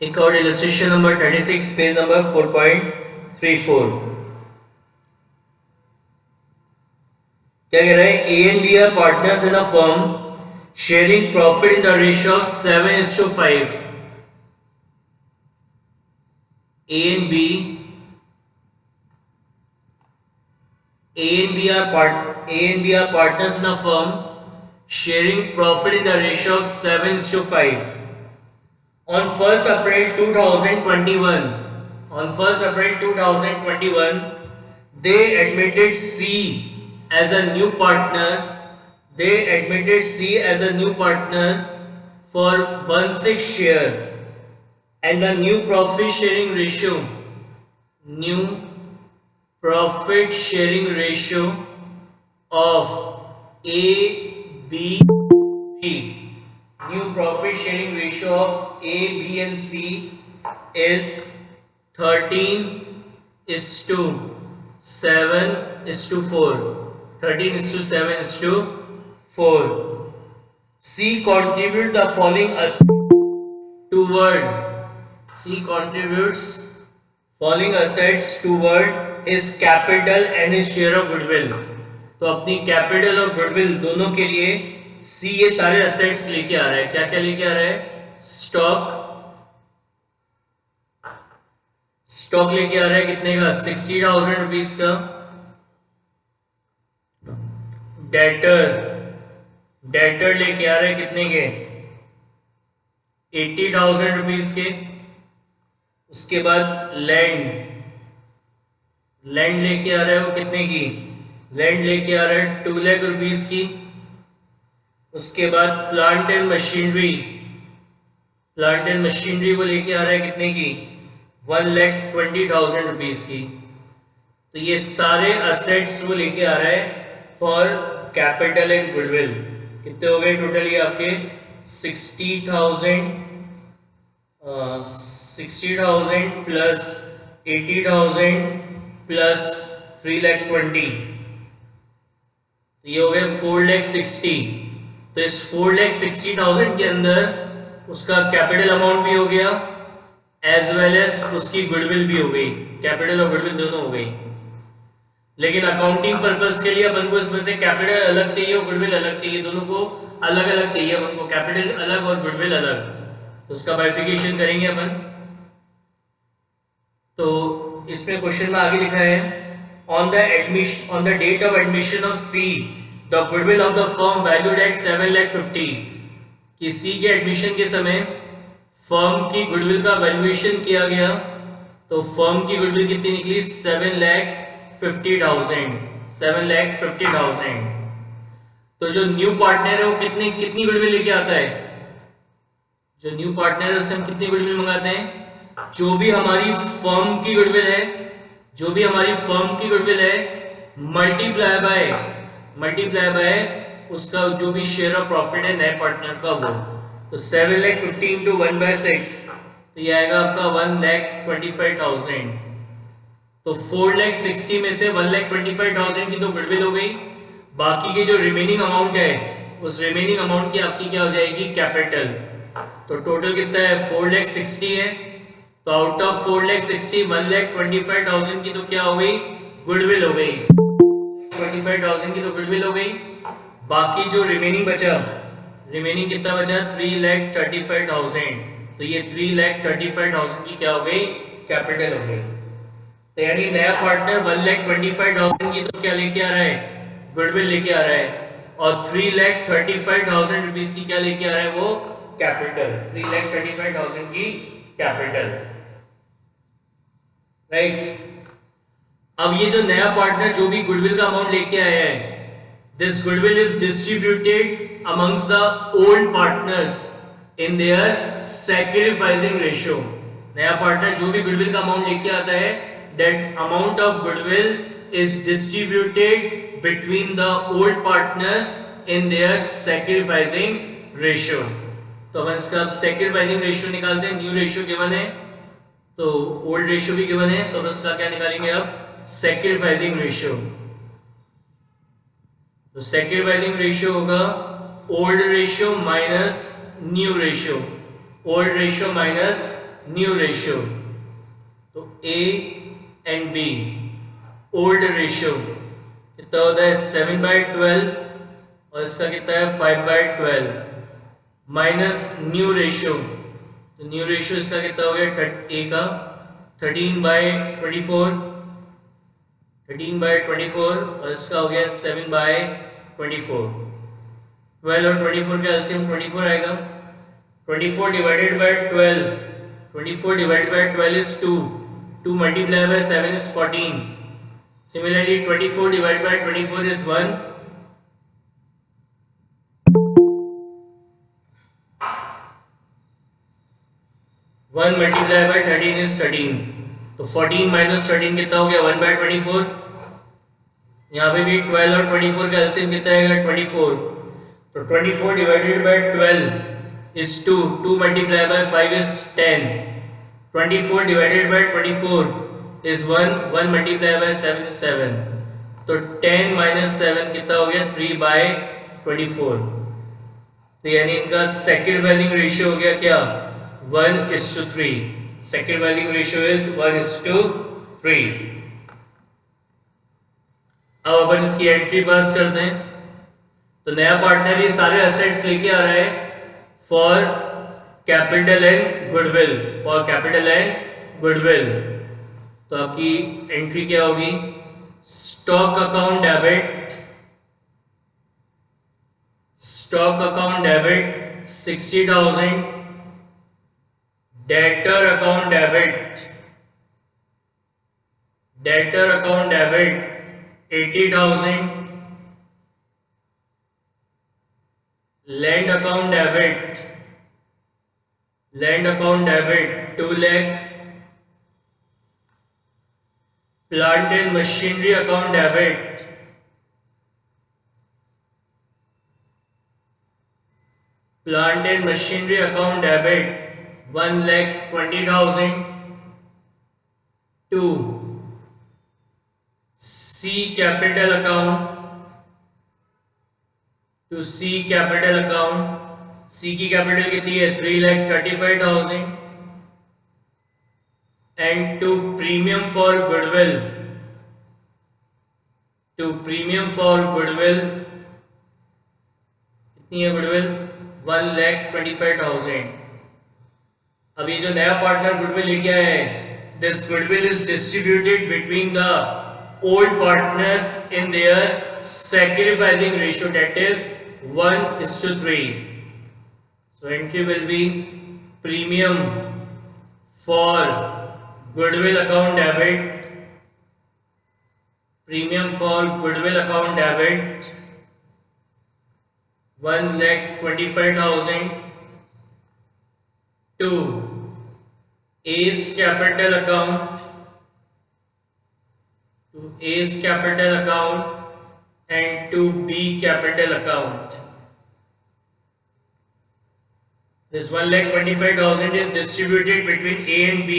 Take out illustration number 36, page number 4.34. क्या कह रहा है? A and B are partners in a firm sharing profit in the ratio of 7:5. A and B are partners in a firm sharing profit in the ratio of 7:5. On 1st April 2021, they admitted C as a new partner. For 1/6 share, and the new profit sharing ratio of A, B, C. New profit sharing ratio of A, B and C is 13:7:4. 13:7:4. C contributes the following assets toward his capital and his share of goodwill. तो अपनी capital और goodwill दोनों के लिए सी ये सारे assets लेके आ रहा है. क्या क्या लेके आ रहा है? स्टॉक लेके आ रहा है. कितने का? 60,000 रुपीज का. डेटर लेके आ रहा है कितने के? 80,000 रुपीज के. उसके बाद लैंड लेके आ रहा है वो कितने की? लैंड लेके आ रहा है 2 लाख रुपीज की. उसके बाद प्लांट एंड मशीनरी वो लेके आ रहा है कितने की? 1,20,000 रुपीज की. तो ये सारे असेट्स वो लेके आ रहा है फॉर कैपिटल एंड गुडविल. कितने हो गए टोटल ये आपके? 60,000 प्लस 80,000 प्लस 3,20,000. ये हो गए 4,60,000. तो इस 4,60,000 के अंदर उसका कैपिटल अमाउंट भी हो गया एज वेल एज उसकी गुडविल भी हो गई. कैपिटल और गुडविल दोनों हो गई. लेकिन अकाउंटिंग पर्पस के लिए अपन को इसमें से कैपिटल अलग चाहिए और गुडविल अलग चाहिए. दोनों को अलग अलग चाहिए अपन को. कैपिटल अलग और गुडविल अलग. तो उसका बाइफिकेशन करेंगे अपन. तो इसमें क्वेश्चन में आगे लिखा है on the date of admission of C, the goodwill of the firm valued at 7,50,000. कि C के एडमिशन के समय फर्म की गुडविल का वैल्यूएशन किया गया. तो फर्म की गुडविल कितनी निकली? 7,50,000. तो जो न्यू पार्टनर है वो कितनी गुडविल लेके आता है? जो न्यू पार्टनर है उससे हम कितनी गुडविल मंगाते हैं? जो भी हमारी फर्म की गुडविल है मल्टीप्लाई बाय उसका जो भी शेयर ऑफ प्रॉफिट है नए पार्टनर का वो. तो 7,50,000 इंटू 1/6 तो ये आएगा आपका 1,25,000. तो 4,60,000 में से 1,25,000 की तो गुडविल हो गई. बाकी के जो रिमेनिंग अमाउंट है उस रिमेनिंग अमाउंट की आपकी क्या हो जाएगी? कैपिटल. तो टोटल कितना है? 4,60,000 है. तो आउट ऑफ 4,60,000 1,25,000 की तो क्या हो गई? गुडविल हो गई. 25,000 की तो गुडविल हो गई. बाकी जो रिमेनिंग कितना बचा? 3,35,000. तो ये 3,35,000 की क्या हो गई? कैपिटल हो गई. तो यानी नया पार्टनर 1,25,000 की तो क्या लेके आ रहा है? गुडविल लेके आ रहा है. और 3,35,000 रुपीज की क्या लेके आ रहा है? वो कैपिटल. 3,35,000 की कैपिटल. राइट. अब ये जो नया पार्टनर जो भी गुडविल का अमाउंट लेके आया है, this goodwill is distributed amongst the old partners in their sacrificing ratio. नया पार्टनर जो भी गुडविल का अमाउंट लेके आता है, that amount of goodwill is distributed between the old partners in their sacrificing ratio. तो अपन इसका सैक्रिफाइसिंग रेशियो निकालते हैं. न्यू रेशियो गिवन है तो ओल्ड रेशियो भी गिवन है. तो बस का क्या निकालेंगे अब? Sacrificing ratio. तो सैक्रिफाइसिंग रेशियो होगा old ratio minus new ratio. New ratio, तो A and B old ratio कितना होता है 7/12 और इसका कितना है 5/12 माइनस न्यू रेशियो, तो न्यू रेशियो इसका कितना हो गया ए का 13/24 और इसका हो गया 7/24। 12 और 24 का एलसीएम 24 आएगा। 24 divided by 12 is 2 multiply by 7 is 14। Similarly 24 divided by 24 is 1। 1 multiplied by 13 is 13, तो 14 minus 13 कितना हो गया 1/24। यहाँ पे भी 12 और 24 का एलसीएम कितना आएगा 24, तो 24 divided by 12 is 2 multiplied by 5 is 10। 24 divided by 24 is 1 multiplied by 7 is 7, तो 10 minus 7 कितना हो गया 3/24। तो यानी इनका सेकंड वैल्यूइंग रेशियो हो गया क्या 1:3। Second valuing ratio is 1:3। अब अपन इसकी एंट्री पास करते हैं। तो नया पार्टनर ये सारे एसेट्स लेके आ रहा है फॉर कैपिटल एंड गुडविल, तो आपकी एंट्री क्या होगी stock account debit 60,000, debtor account debit 80,000, land account debit 2 lakh, plant and machinery account debit 1,20,000 to C capital account, C की कैपिटल कितनी है 3,35,000 and to premium for goodwill कितनी है goodwill 1,25,000। अभी जो नया पार्टनर गुडविल लेके आया है, this goodwill is distributed between the old partners in there sacrificing ratio, that is 1:3। so entry will be premium for goodwill account debit 1,25,000 to A's capital account and to B capital account. This 1,25,000 is distributed between A and B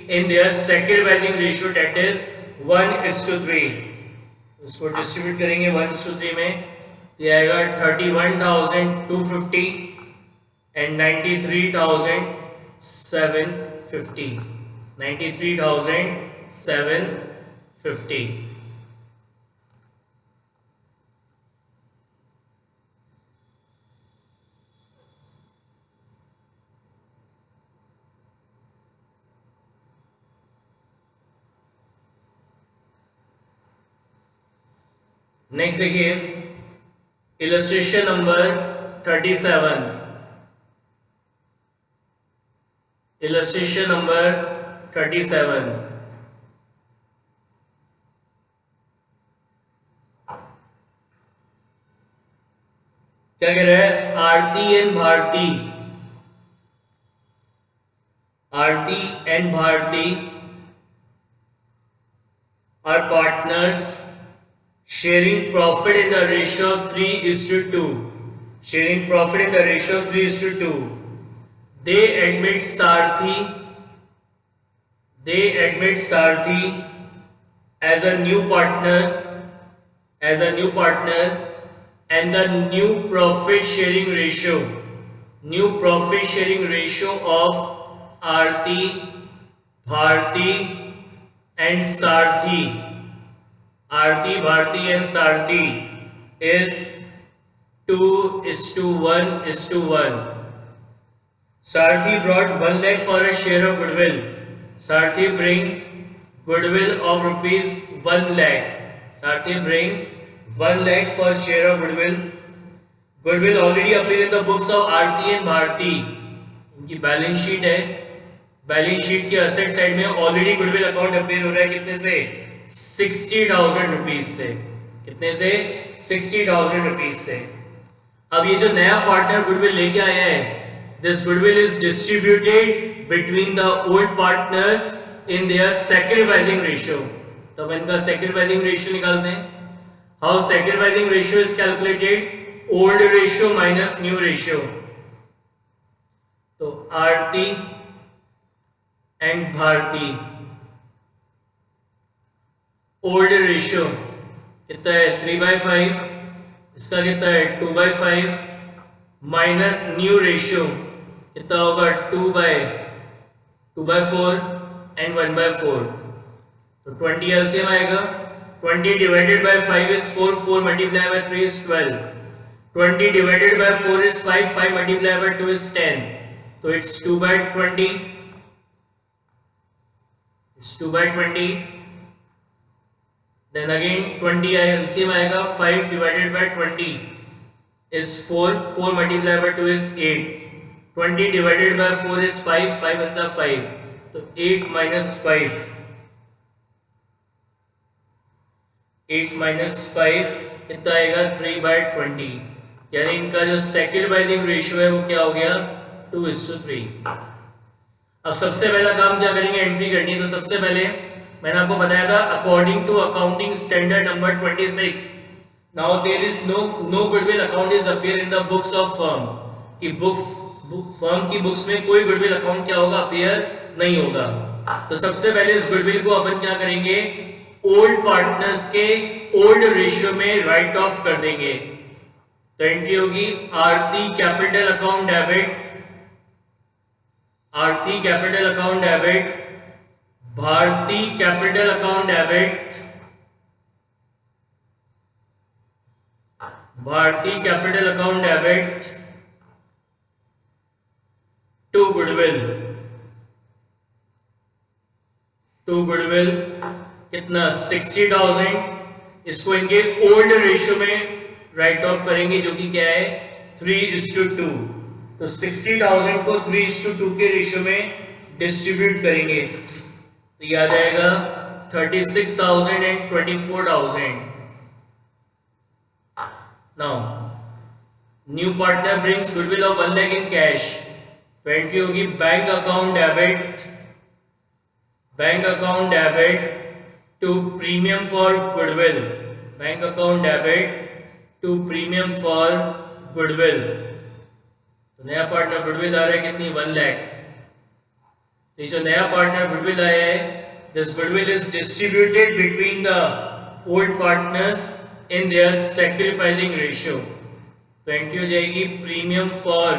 in their sacrificing ratio, that is 1:3। इसको distribute करेंगे 1:3 में, ये आएगा 31,250 and 93,750। Next देखिए illustration number 37। क्या कह रहा है Aarti and Bharti are partners sharing profit in the ratio of 3:2. They admit Sarthi as a new partner, and the new profit sharing ratio of Aarti, Bharti and Sarthi. Aarti, Bharti and Sarthi is 2:1:1. Sarthi brought 1 lakh for a share of goodwill. Sarthi bring goodwill of rupees 1 lakh. Sarthi bring 1 lakh for share of goodwill. Goodwill already appear in the books of Aarti and Bharti. इनकी balance sheet है. Balance sheet के asset side में already goodwill account appear हो रहा है. कितने से? 60,000 rupees से. कितने से? 60,000 रुपीज से. अब ये जो नया पार्टनर गुडविल लेके आया है, this goodwill is distributed between the old partners in their sacrificing ratio. तो अब इनका सैक्रिफाइसिंग रेशियो निकालते हैं. How sacrificing ratio is calculated? Old ratio minus new ratio. तो आरती एंड भारती ओल्ड रेशियो कितना है? 3/5. इसका कितना है? 2/5 माइनस न्यू रेशियो कितना होगा? 2/4 एंड 1/4. तो 20 एलसीएम आएगा. 20 divided by 5 is 4. 4 multiply by 3 is 12. 20 divided by 4 is 5. 5 multiply by 2 is 10. तो it's 2/20. It's 2/20. Then again 20 LCM आएगा. 5 divided by 20 is 4. 4 multiplied by 2 is 8. 20 divided by 4 is 5. 5 is 5. तो 8 minus 5. 8 minus 5 कितना आएगा? 3/20. यानी इनका जो सैक्रिफाइसिंग रेशियो है वो क्या हो गया? 2:3. अब सबसे पहला काम क्या करेंगे? एंट्री करनी है. तो सबसे पहले मैंने आपको बताया था according to accounting standard number 26 now there is no goodwill account is appear in the books of firm. कि फर्म की बुक्स में कोई गुडविल अकाउंट क्या होगा? अपीयर नहीं होगा. तो सबसे पहले इस गुडविल को अपन क्या करेंगे? ओल्ड पार्टनर्स के ओल्ड रेशियो में राइट ऑफ कर देंगे. तो एंट्री होगी Aarti capital account debit, Aarti capital account debit, Bharti capital account debit, Bharti capital account debit to goodwill. To goodwill कितना? 60,000. इसको इनके ओल्ड रेशियो में राइट ऑफ करेंगे जो कि क्या है? 3:2. तो 60,000 को 3:2 के रेशियो में डिस्ट्रीब्यूट करेंगे. तो ये आ जाएगा 36,000 and 24,000. Now new partner brings goodwill of 1 lakh in cash. तो एंट्री होगी bank account debit, bank account debit to premium for goodwill, bank account debit to premium for goodwill. तो नया पार्टनर गुडविल आ रहा है कितनी? 1 lakh. तो जो नया पार्टनर गुडविल आया है, this goodwill is distributed between the old partners in their sacrificing ratio. तो एंट्री हो जाएगी premium for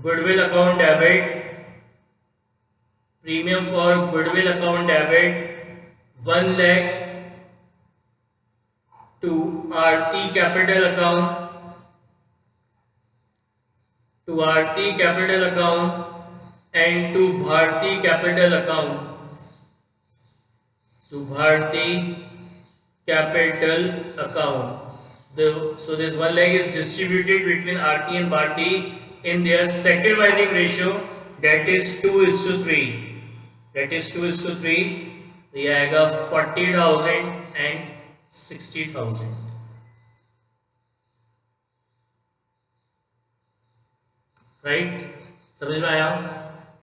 goodwill account debit, premium for goodwill account debit 1 lakh to Aarti capital account, to Aarti capital account and to Bharti capital account, to Bharti capital account. So this 1 lakh is distributed between Aarti and Bharti in their sacrificing ratio, that is 2:3. That is 2:3. तो ये आएगा 40,000 and 60,000. Right? समझ में आया?